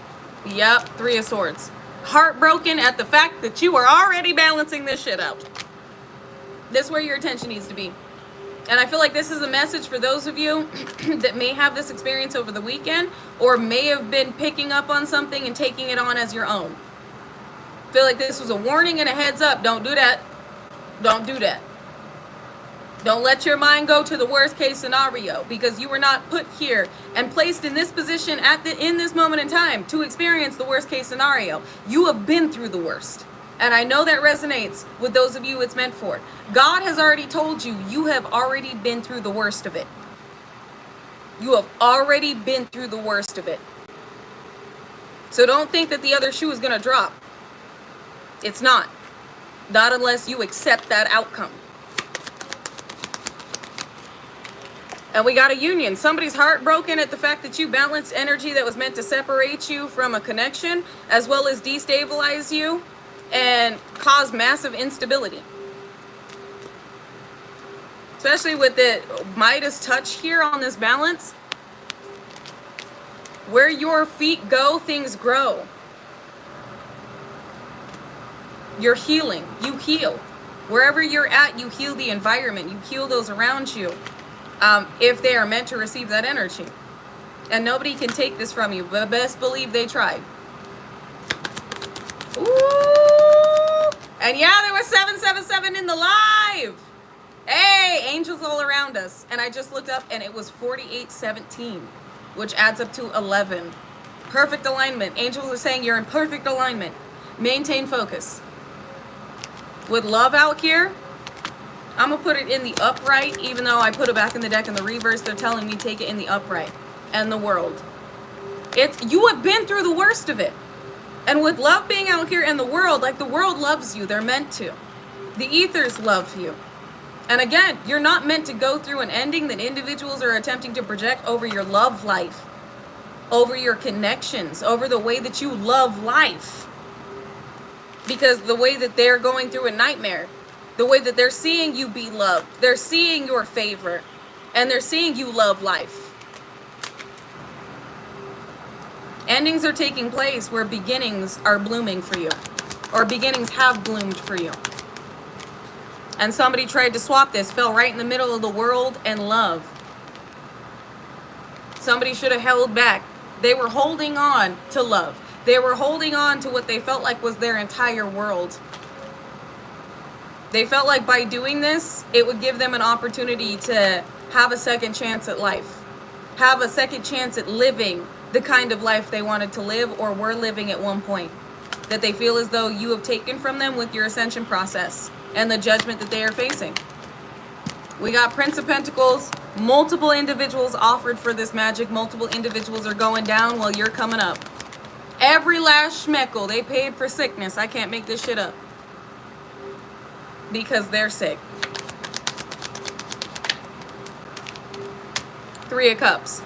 A: Yep, 3 of Swords. Heartbroken at the fact that you are already balancing this shit out. This is where your attention needs to be. And I feel like this is a message for those of you that may have this experience over the weekend or may have been picking up on something and taking it on as your own. I feel like this was a warning and a heads up. Don't do that. Don't do that. Don't let your mind go to the worst case scenario, because you were not put here and placed in this position in this moment in time to experience the worst case scenario. You have been through the worst. And I know that resonates with those of you it's meant for. God has already told you, you have already been through the worst of it. You have already been through the worst of it. So don't think that the other shoe is going to drop. It's not. Not unless you accept that outcome. And we got a union. Somebody's heartbroken at the fact that you balanced energy that was meant to separate you from a connection, as well as destabilize you and cause massive instability. Especially with the Midas touch here on this balance. Where your feet go, things grow. You're healing. You heal. Wherever you're at, you heal the environment. You heal those around you. If they are meant to receive that energy. And nobody can take this from you, but best believe they tried. Ooh! And yeah, there was 777 in the live. Hey, angels all around us. And I just looked up and it was 4817, which adds up to 11. Perfect alignment. Angels are saying you're in perfect alignment. Maintain focus. With love out here, I'm going to put it in the upright, even though I put it back in the deck in the reverse. They're telling me take it in the upright. And the world. You have been through the worst of it. And with love being out here in the world, like the world loves you. They're meant to. The ethers love you. And again, you're not meant to go through an ending that individuals are attempting to project over your love life. Over your connections. Over the way that you love life. Because the way that they're going through a nightmare. The way that they're seeing you be loved. They're seeing your favor. And they're seeing you love life. Endings are taking place where beginnings are blooming for you. Or beginnings have bloomed for you. And somebody tried to swap this. Fell right in the middle of the world and love. Somebody should have held back. They were holding on to love. They were holding on to what they felt like was their entire world. They felt like by doing this, it would give them an opportunity to have a second chance at life. Have a second chance at living the kind of life they wanted to live or were living at one point. That they feel as though you have taken from them with your ascension process and the judgment that they are facing. We got Prince of Pentacles, Multiple individuals offered for this magic. Multiple individuals are going down while you're coming up. Every last schmeckle they paid for sickness. I can't make this shit up. Because they're sick. 3 of Cups.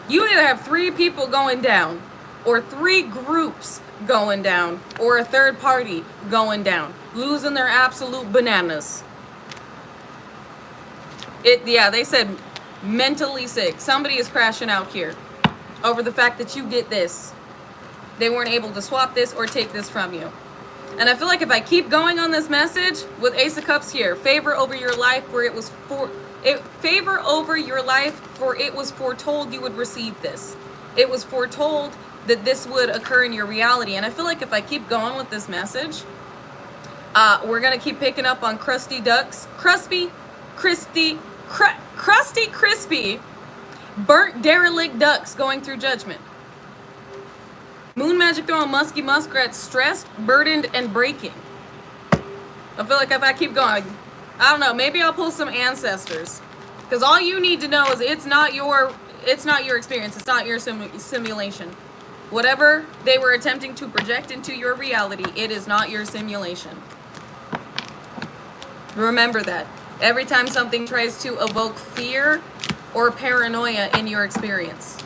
A: You either have 3 people going down, or 3 groups going down, or a third party going down, losing their absolute bananas. Yeah, they said mentally sick. Somebody is crashing out here over the fact that you get this. They weren't able to swap this or take this from you. And I feel like if I keep going on this message with Ace of Cups here, favor over your life for it was favor over your life for it was foretold you would receive this. It was foretold that this would occur in your reality. And I feel like if I keep going with this message, we're gonna keep picking up on crusty ducks, crusty, crispy, burnt derelict ducks going through judgment. Moon magic throwing musky muskrats, stressed, burdened, and breaking. I feel like if I keep going, I don't know, maybe I'll pull some ancestors. Because all you need to know is it's not your experience, it's not your simulation. Whatever they were attempting to project into your reality, it is not your simulation. Remember that. Every time something tries to evoke fear or paranoia in your experience,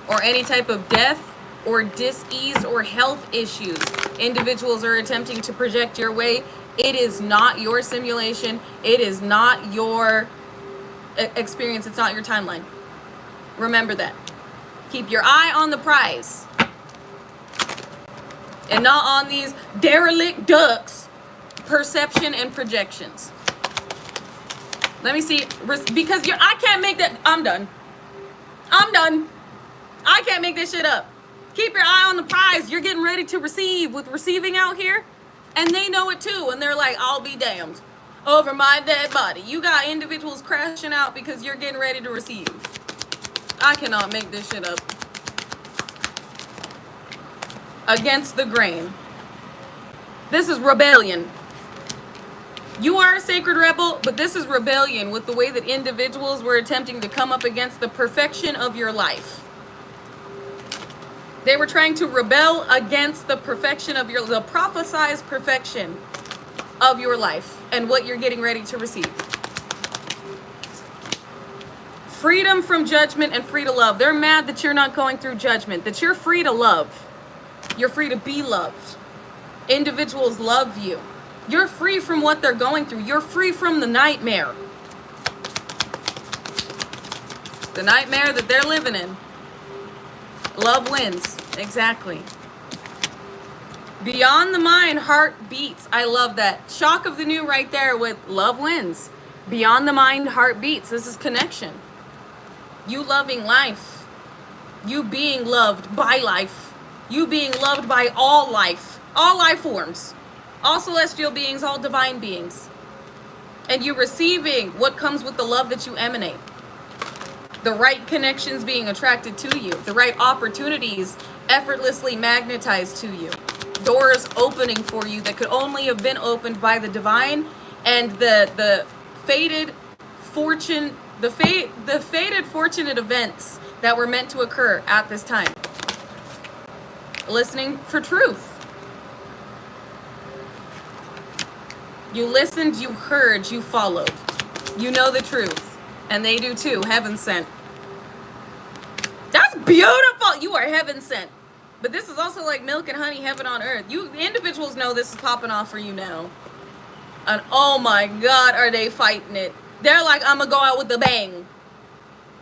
A: or any type of death, or dis-ease or health issues individuals are attempting to project your way, it is not your simulation. It is not your experience. It's not your timeline. Remember that. Keep your eye on the prize and not on these derelict ducks perception and projections. Let me see, because I can't make that. I'm done. I can't make this shit up. Keep your eye on the prize. You're getting ready to receive with receiving out here. And they know it too. And they're like, I'll be damned. Over my dead body. You got individuals crashing out because you're getting ready to receive. I cannot make this shit up. Against the grain. This is rebellion. You are a sacred rebel, but this is rebellion with the way that individuals were attempting to come up against the perfection of your life. They were trying to rebel against the perfection of the prophesized perfection of your life and what you're getting ready to receive. Freedom from judgment and free to love. They're mad that you're not going through judgment, that you're free to love. You're free to be loved. Individuals love you. You're free from what they're going through. You're free from the nightmare. The nightmare that they're living in. Love wins. Exactly. Beyond the mind, heart beats. I love that. Shock of the new right there with love wins. Beyond the mind, heart beats. This is connection. You loving life. You being loved by life. You being loved by all life. All life forms. All celestial beings, all divine beings. And you receiving what comes with the love that you emanate. The right connections being attracted to you. The right opportunities effortlessly magnetized to you. Doors opening for you that could only have been opened by the divine and the fated fortune, the fated fortunate events that were meant to occur at this time. Listening for truth. You listened, you heard, you followed. You know the truth. And they do too. Heaven sent. That's beautiful. You are heaven sent. But this is also like milk and honey, heaven on earth. You individuals know this is popping off for you now. And oh my God, are they fighting it? They're like, I'm going to go out with a bang.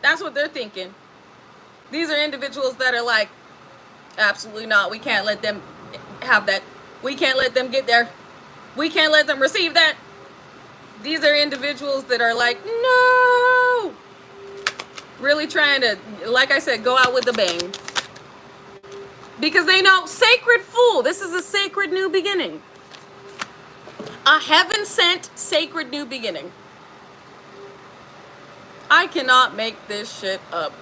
A: That's what they're thinking. These are individuals that are like, absolutely not. We can't let them have that. We can't let them get there. We can't let them receive that. These are individuals that are like, no. Really trying to, like I said, go out with a bang. Because they know, sacred fool. This is a sacred new beginning. A heaven-sent sacred new beginning. I cannot make this shit up.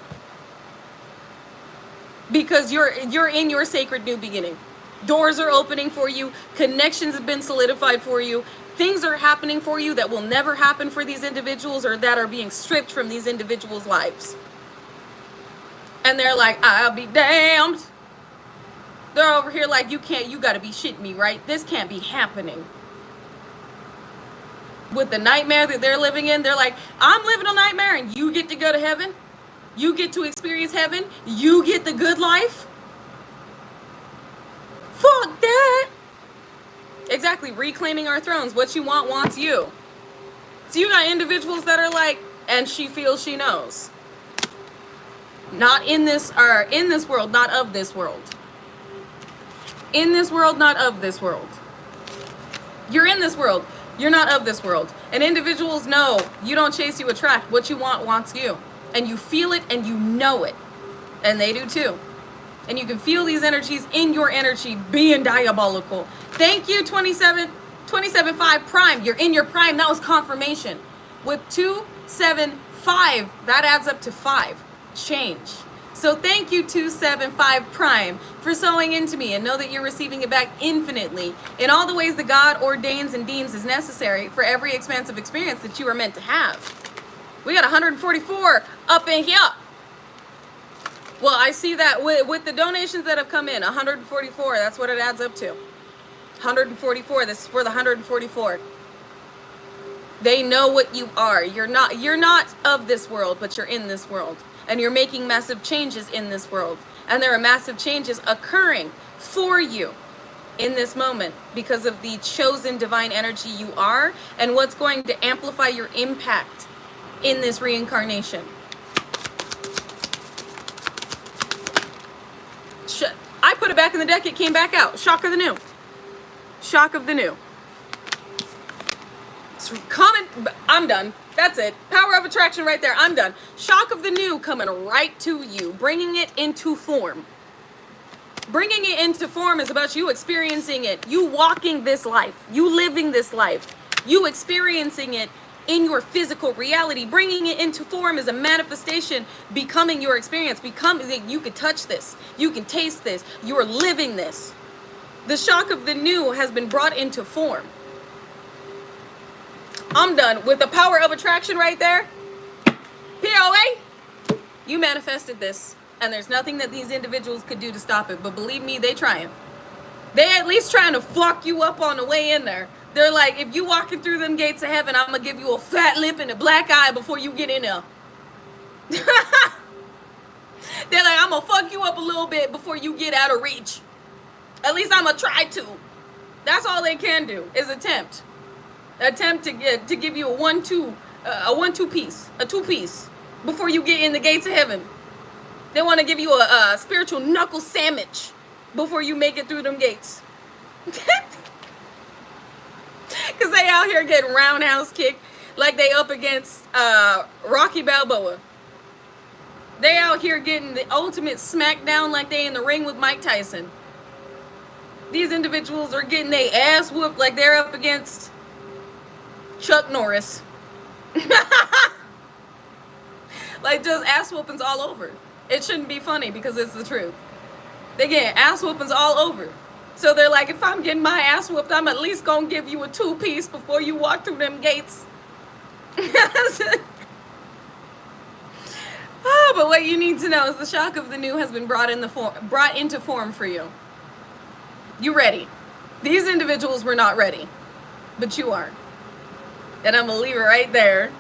A: Because you're in your sacred new beginning. Doors are opening for you. Connections have been solidified for you. Things are happening for you that will never happen for these individuals, or that are being stripped from these individuals' lives. And they're like, I'll be damned. They're over here like, you gotta be shitting me, right? This can't be happening. With the nightmare that they're living in, they're like, I'm living a nightmare and you get to go to heaven? You get to experience heaven? You get the good life? Fuck that. Exactly, reclaiming our thrones. What you want wants you. So you got individuals that are like, and she feels she knows. Not in this, or in this world, not of this world. In this world, not of this world. You're in this world. You're not of this world. And individuals know you don't chase, you attract. What you want wants you. And you feel it and you know it. And they do too. And you can feel these energies in your energy being diabolical. Thank you, 27.5 Prime. You're in your prime. That was confirmation. With 275, that adds up to 5 change. So thank you, 275 Prime, for sowing into me, and know that you're receiving it back infinitely in all the ways that God ordains and deems is necessary for every expansive experience that you are meant to have. We got 144 up in here. Well, I see that with the donations that have come in, 144, that's what it adds up to. 144, this is for the 144. They know what you are. You're not of this world, but you're in this world. And you're making massive changes in this world. And there are massive changes occurring for you in this moment because of the chosen divine energy you are and what's going to amplify your impact in this reincarnation. I put it back in the deck, it came back out. Shock of the new. Shock of the new. It's coming. I'm done. That's it. Power of attraction right there. I'm done. Shock of the new coming right to you. Bringing it into form. Bringing it into form is about you experiencing it. You walking this life. You living this life. You experiencing it in your physical reality. Bringing it into form is a manifestation, becoming your experience. You can touch this. You can taste this. You are living this. The shock of the new has been brought into form. I'm done. With the power of attraction right there, POA, you manifested this. And there's nothing that these individuals could do to stop it. But believe me, they trying. They at least trying to fuck you up on the way in there. They're like, if you walking through them gates of heaven, I'm going to give you a fat lip and a black eye before you get in there. They're like, I'm going to fuck you up a little bit before you get out of reach. At least I'm going to try to. That's all they can do is attempt. Attempt to give you a 1-2 piece, a 2-piece before you get in the gates of heaven. They want to give you a spiritual knuckle sandwich before you make it through them gates. Because they out here getting roundhouse kicked like they up against Rocky Balboa. They out here getting the ultimate smackdown like they in the ring with Mike Tyson. These individuals are getting their ass whooped like they're up against Chuck Norris. Like just ass whoopings all over. It shouldn't be funny because it's the truth. They get ass whoopings all over. So they're like, if I'm getting my ass whooped, I'm at least gonna give you a 2-piece before you walk through them gates. Oh, but what you need to know is the shock of the new has been brought into form for you. You ready? These individuals were not ready, but you are. And I'm gonna leave it right there.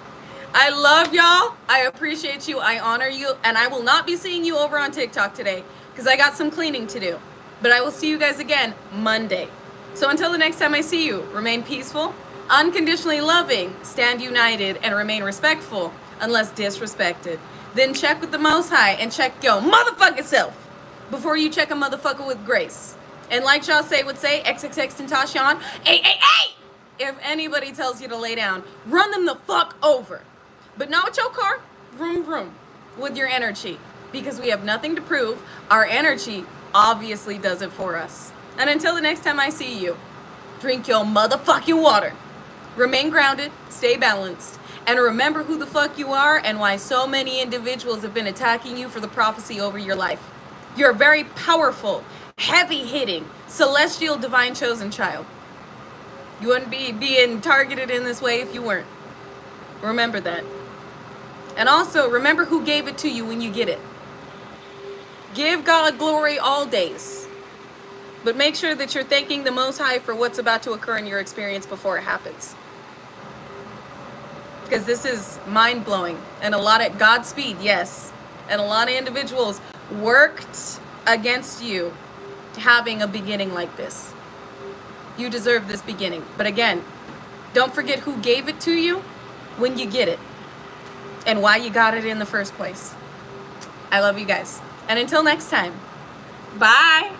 A: I love y'all. I appreciate you. I honor you. And I will not be seeing you over on TikTok today because I got some cleaning to do. But I will see you guys again Monday. So until the next time I see you, remain peaceful, unconditionally loving, stand united, and remain respectful unless disrespected. Then check with the Most High and check your motherfucking self before you check a motherfucker with grace. And like y'all would say, XXX Tentacion, ay! If anybody tells you to lay down, run them the fuck over. But not with your car, vroom vroom, with your energy. Because we have nothing to prove, our energy obviously does it for us. And until the next time I see you, drink your motherfucking water. Remain grounded, stay balanced, and remember who the fuck you are and why so many individuals have been attacking you for the prophecy over your life. You're a very powerful, heavy-hitting, celestial, divine chosen child. You wouldn't be being targeted in this way if you weren't. Remember that. And also, remember who gave it to you when you get it. Give God glory all days. But make sure that you're thanking the Most High for what's about to occur in your experience before it happens. Because this is mind-blowing. And a lot of Godspeed, yes. And a lot of individuals worked against you having a beginning like this. You deserve this beginning. But again, don't forget who gave it to you when you get it. And why you got it in the first place. I love you guys. And until next time, bye.